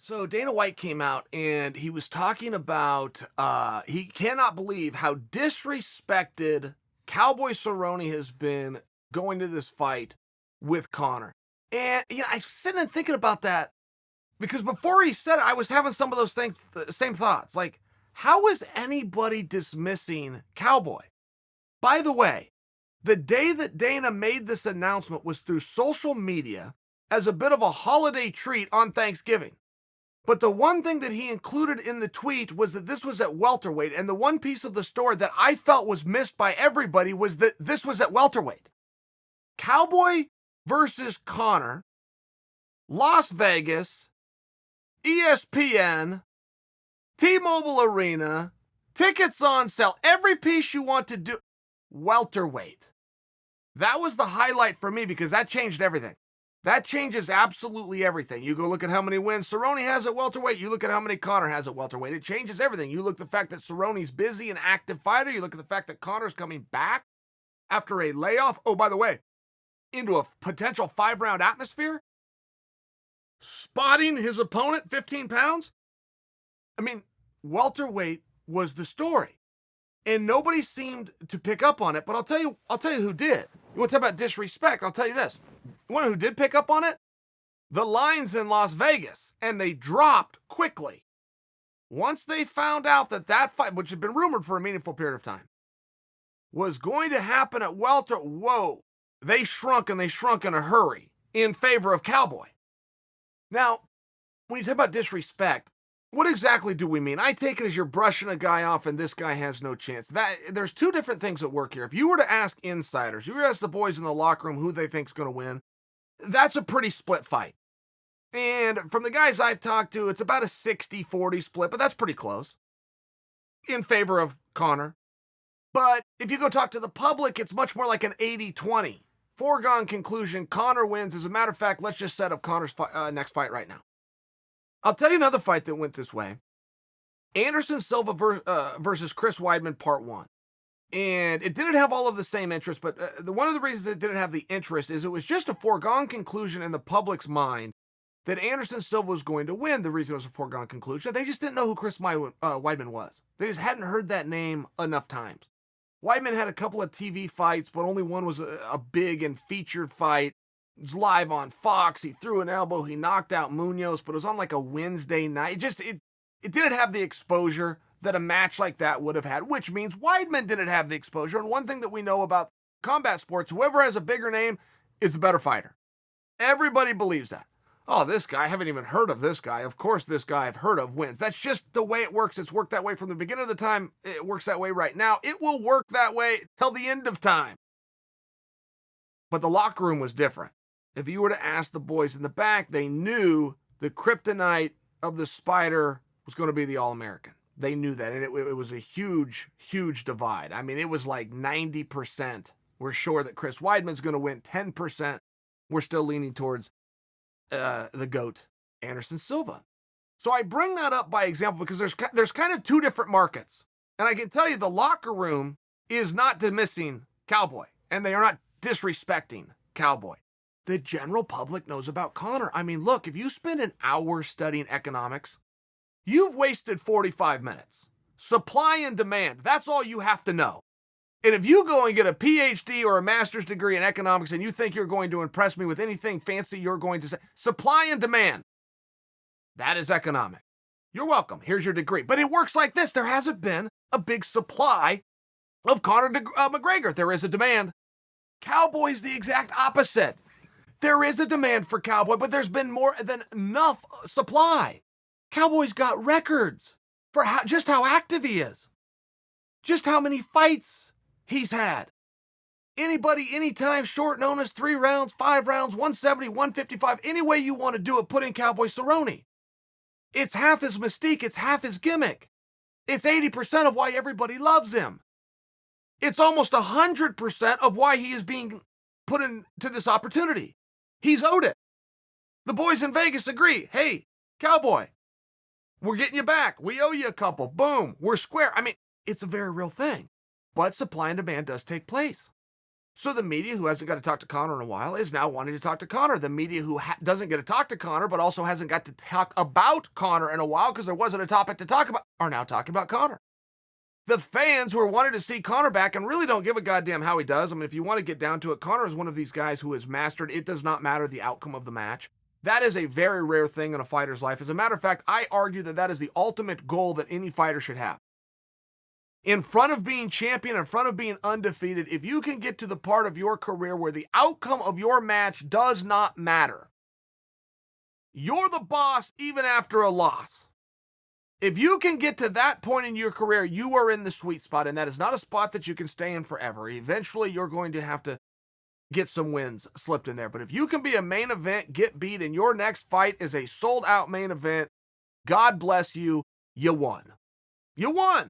So Dana White came out and he was talking about he cannot believe how disrespected Cowboy Cerrone has been going to this fight with Conor. And I sitting and thinking about that because before he said it, I was having some of those same thoughts. Like, how is anybody dismissing Cowboy? By the way, the day that Dana made this announcement was through social media as a bit of a holiday treat on Thanksgiving. But the one thing that he included in the tweet was that this was at welterweight. And the one piece of the story that I felt was missed by everybody was that this was at welterweight. Cowboy versus Conor, Las Vegas, ESPN, T-Mobile Arena, tickets on sale, every piece you want to do, welterweight. That was the highlight for me because that changed everything. That changes absolutely everything. You go look at how many wins Cerrone has at welterweight. You look at how many Conor has at welterweight. It changes everything. You look at the fact that Cerrone's busy and active fighter. You look at the fact that Conor's coming back after a layoff. Oh, by the way, into a potential 5-round atmosphere. Spotting his opponent 15 pounds. I mean, welterweight was the story. And nobody seemed to pick up on it. But I'll tell you who did. You want to talk about disrespect? I'll tell you this. One who did pick up on it? The lines in Las Vegas, and they dropped quickly. Once they found out that fight, which had been rumored for a meaningful period of time, was going to happen at welter, they shrunk in a hurry in favor of Cowboy. Now, when you talk about disrespect, what exactly do we mean? I take it as you're brushing a guy off and this guy has no chance. There's two different things at work here. If you were to ask insiders, you were to ask the boys in the locker room who they think's going to win, that's a pretty split fight. And from the guys I've talked to, it's about a 60-40 split, but that's pretty close in favor of Conor. But if you go talk to the public, it's much more like an 80-20. Foregone conclusion, Conor wins. As a matter of fact, let's just set up Conor's next fight right now. I'll tell you another fight that went this way. Anderson Silva versus Chris Weidman, part 1. And it didn't have all of the same interest, but one of the reasons it didn't have the interest is it was just a foregone conclusion in the public's mind that Anderson Silva was going to win. The reason it was a foregone conclusion, they just didn't know who Chris Weidman was. They just hadn't heard that name enough times. Weidman had a couple of TV fights, but only one was a big and featured fight. It was live on Fox. He threw an elbow. He knocked out Munoz, but it was on like a Wednesday night. It didn't have the exposure that a match like that would have had, which means Weidman didn't have the exposure. And one thing that we know about combat sports, whoever has a bigger name is the better fighter. Everybody believes that. Oh, this guy, I haven't even heard of this guy. Of course, this guy I've heard of wins. That's just the way it works. It's worked that way from the beginning of the time. It works that way right now. It will work that way till the end of time. But the locker room was different. If you were to ask the boys in the back, they knew the kryptonite of the Spider was going to be the All-American. They knew that, and it was a huge, huge divide. I mean, it was like 90%. We're sure that Chris Weidman's going to win. 10%. We're still leaning towards the GOAT, Anderson Silva. So I bring that up by example because there's kind of two different markets. And I can tell you the locker room is not dismissing Cowboy, and they are not disrespecting Cowboy. The general public knows about Conor. I mean, look, if you spend an hour studying economics, you've wasted 45 minutes. Supply and demand, that's all you have to know. And if you go and get a PhD or a master's degree in economics and you think you're going to impress me with anything fancy you're going to say, supply and demand, that is economic. You're welcome. Here's your degree. But it works like this. There hasn't been a big supply of Conor McGregor. There is a demand. Cowboy's the exact opposite. There is a demand for Cowboy, but there's been more than enough supply. Cowboy's got records for just how active he is. Just how many fights he's had. Anybody, anytime short notice, 3 rounds, 5 rounds, 170, 155, any way you want to do it, put in Cowboy Cerrone. It's half his mystique. It's half his gimmick. It's 80% of why everybody loves him. It's almost 100% of why he is being put into this opportunity. He's owed it. The boys in Vegas agree. Hey, Cowboy, we're getting you back. We owe you a couple. Boom. We're square. I mean, it's a very real thing. But supply and demand does take place. So the media, who hasn't got to talk to Conor in a while, is now wanting to talk to Conor. The media, who doesn't get to talk to Conor, but also hasn't got to talk about Conor in a while because there wasn't a topic to talk about, are now talking about Conor. The fans who are wanting to see Conor back and really don't give a goddamn how he does. I mean, if you want to get down to it, Conor is one of these guys who has mastered it does not matter the outcome of the match. That is a very rare thing in a fighter's life. As a matter of fact, I argue that that is the ultimate goal that any fighter should have. In front of being champion, in front of being undefeated, if you can get to the part of your career where the outcome of your match does not matter, you're the boss even after a loss. If you can get to that point in your career, you are in the sweet spot, and that is not a spot that you can stay in forever. Eventually, you're going to have to get some wins slipped in there. But if you can be a main event, get beat, and your next fight is a sold-out main event, God bless you, you won. You won.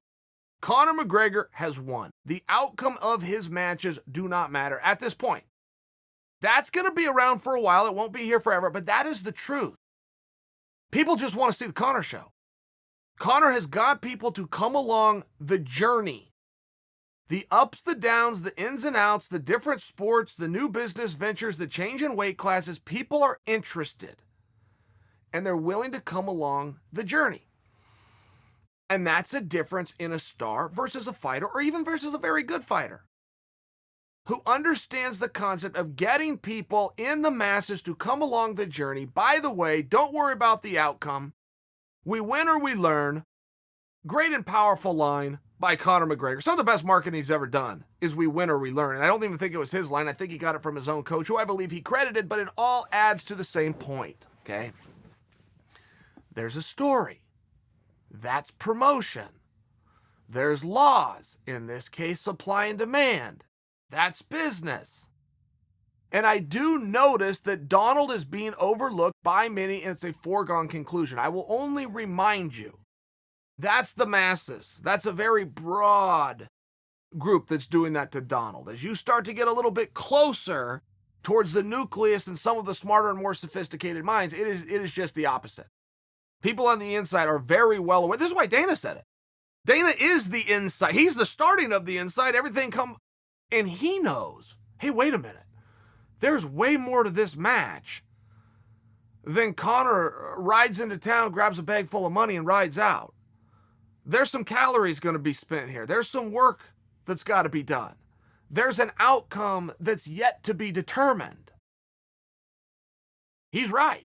Conor McGregor has won. The outcome of his matches do not matter at this point. That's going to be around for a while. It won't be here forever, but that is the truth. People just want to see the Conor show. Conor has got people to come along the journey. The ups, the downs, the ins and outs, the different sports, the new business ventures, the change in weight classes. People are interested, and they're willing to come along the journey. And that's a difference in a star versus a fighter, or even versus a very good fighter, who understands the concept of getting people in the masses to come along the journey. By the way, don't worry about the outcome. We win or we learn. Great and powerful line by Conor McGregor. Some of the best marketing he's ever done is we win or we learn. And I don't even think it was his line. I think he got it from his own coach, who I believe he credited, but it all adds to the same point, okay? There's a story. That's promotion. There's laws, in this case, supply and demand. That's business. And I do notice that Donald is being overlooked by many, and it's a foregone conclusion. I will only remind you, that's the masses. That's a very broad group that's doing that to Donald. As you start to get a little bit closer towards the nucleus and some of the smarter and more sophisticated minds, it is just the opposite. People on the inside are very well aware. This is why Dana said it. Dana is the inside. He's the starting of the inside. Everything and he knows, hey, wait a minute. There's way more to this match than Conor rides into town, grabs a bag full of money, and rides out. There's some calories going to be spent here. There's some work that's got to be done. There's an outcome that's yet to be determined. He's right.